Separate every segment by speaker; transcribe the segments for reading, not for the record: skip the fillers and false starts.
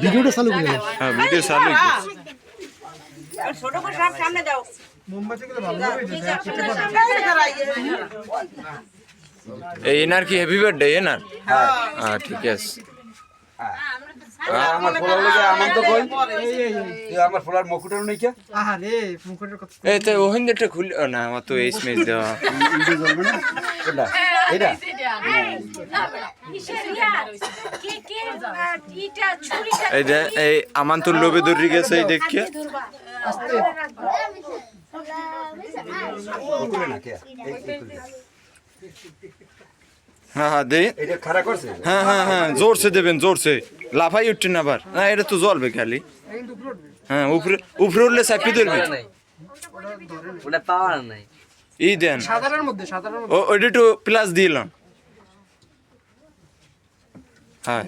Speaker 1: ভিডিওটা চালু করে
Speaker 2: হ্যাঁ ভিডিও চালু
Speaker 3: ছোট করে সামনে দাও
Speaker 1: মোমবাতিগুলো ভালো হবে
Speaker 2: এই এনার কি হ্যাপি বার্থডে এনার হ্যাঁ ঠিক আছে
Speaker 4: আমার ফোলার লাগে আমার তো কই আমার ফোলার মুকুটের নাই কি
Speaker 1: আহারে মুখের কথা
Speaker 2: এই তো ওখান যেটা খুল না আমার তো এই স্মেজ দেওয়া
Speaker 4: ইন্ডিয়া জ্বলবে না এটা
Speaker 2: এই যে এই আমান তো লোভে ধরে গেছে এই দেখে
Speaker 4: মুকুটে না কে
Speaker 2: হ্যাঁ হ্যাঁ দে
Speaker 4: এটা খারাপ করছে
Speaker 2: হ্যাঁ হ্যাঁ হ্যাঁ জোরসে দেবেন জোরসে লাফাই উঠছেন আবার না এটা তো জ্বলবে খালি হ্যাঁ উপরে উপরে উঠলে চাপি ধরবে
Speaker 3: ওটা পাওয়ার নাই
Speaker 2: ই দেন
Speaker 1: সাধারণের মধ্যে
Speaker 2: ও ওইটা একটু প্লাস দিলাম হ্যাঁ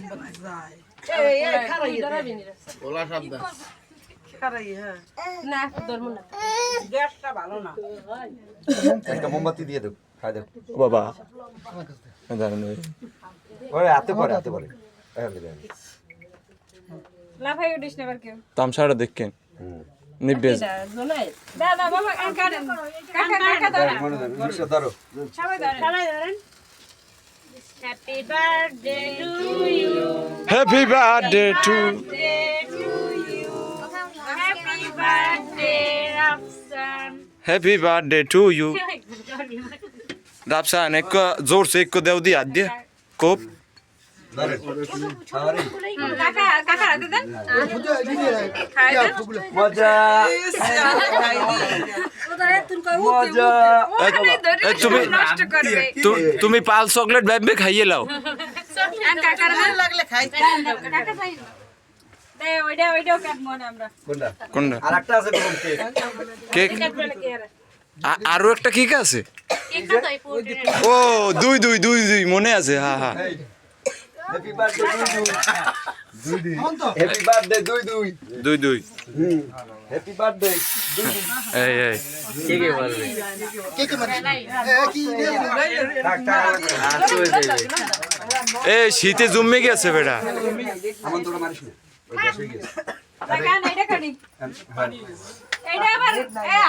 Speaker 4: একটা মোমবাতি দিয়ে দাও খাই দাও
Speaker 2: ও বাবা দাঁড়ান
Speaker 4: ওরে হাতে পরে
Speaker 5: লাফাই উঠিস না আবার কেউ
Speaker 2: তামসাটা দেখেন নিবে
Speaker 5: দাদা বাবা কাকা কাকা ধরেন
Speaker 4: নিশা ধরো
Speaker 5: সবাই ধরেন happy birthday to you
Speaker 2: happy birthday to
Speaker 5: happy birthday Rafsan
Speaker 2: happy birthday to you Rafsan এক জোর से एक देव दिया दे कोप
Speaker 4: ধরে আরে
Speaker 5: কাকা কাকা হাতে দেন খাই দেন
Speaker 4: মজা মজা
Speaker 5: ওখানে ধরে
Speaker 2: তুমি
Speaker 5: নষ্ট করবে
Speaker 2: তুমি পাল চকলেট ব্যাগ খাইয়ে লাও
Speaker 5: কাকার লাগলে খাই কাকা চাই দে ওইটাও কাটবো না আমরা
Speaker 4: কোনটা
Speaker 2: কোনটা
Speaker 4: আরেকটা আছে গরম কেক
Speaker 2: কেক
Speaker 5: কাটবলে কি আর
Speaker 2: আরো একটা কেক আছে
Speaker 5: কেকটা তাই পুরো
Speaker 2: ও দুই দুই দুই দুই মনে আছে হ্যাঁ হ্যাঁ
Speaker 4: হ্যাপি বার্থডে হ্যাপি বার্থডে
Speaker 2: দুই দুই
Speaker 4: হ্যাপি বার্থডে
Speaker 2: এই এই
Speaker 3: কে কে বলবে
Speaker 1: কে কে মানে কি
Speaker 4: টাক টাক
Speaker 2: এই শীতে জমে গেছে বেটা
Speaker 4: আমন তোরা মারিস না ওই দেশ হয়ে গেছে
Speaker 5: টাকা না এটা কাটি এইটা আবার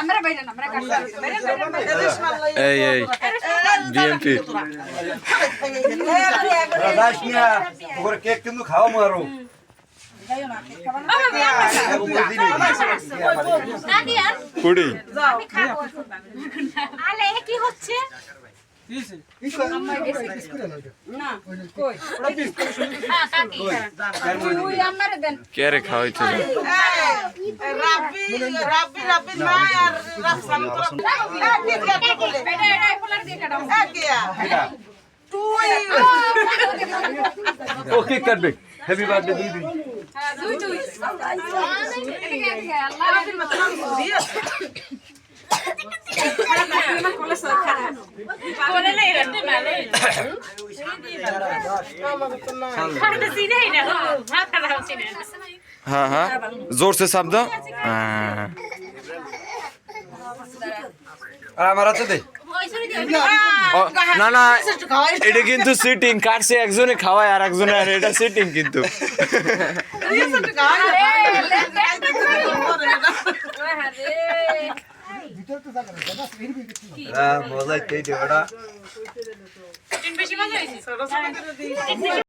Speaker 5: আমরা বাইরে না আমরা কাটতে
Speaker 2: এই এই বিএমপি
Speaker 4: রাজাস মিয়া ওর কেক কিন্তু খাও মারো
Speaker 2: কুড়ি
Speaker 5: আলে কি হচ্ছে না কই ওই আমারে দেন
Speaker 2: কে রে খাওয়াইতে
Speaker 6: রাব্বি মা আর রাফসান
Speaker 5: এটা ফুলার দিয়ে কাটাও
Speaker 4: ও কেক কাটবে হ্যাপি বার্থডে
Speaker 5: দুই দুই আল্লাহ রাব্বির মত দিয়ে কোলে নাই রাতে মালে খাড়তে সিনে না ভাত খাওয়া সিনে
Speaker 2: हाँ हाँ जोर से शब्द
Speaker 4: আর আমার হাতে দে
Speaker 2: না না এটা কিন্তু সিটিং কাটছে একজনে খাওয়ায় আর একজনে আর এটা সিটিং কিন্তু
Speaker 4: মজা কেটে ওটা
Speaker 5: বেশি মজা হয়েছে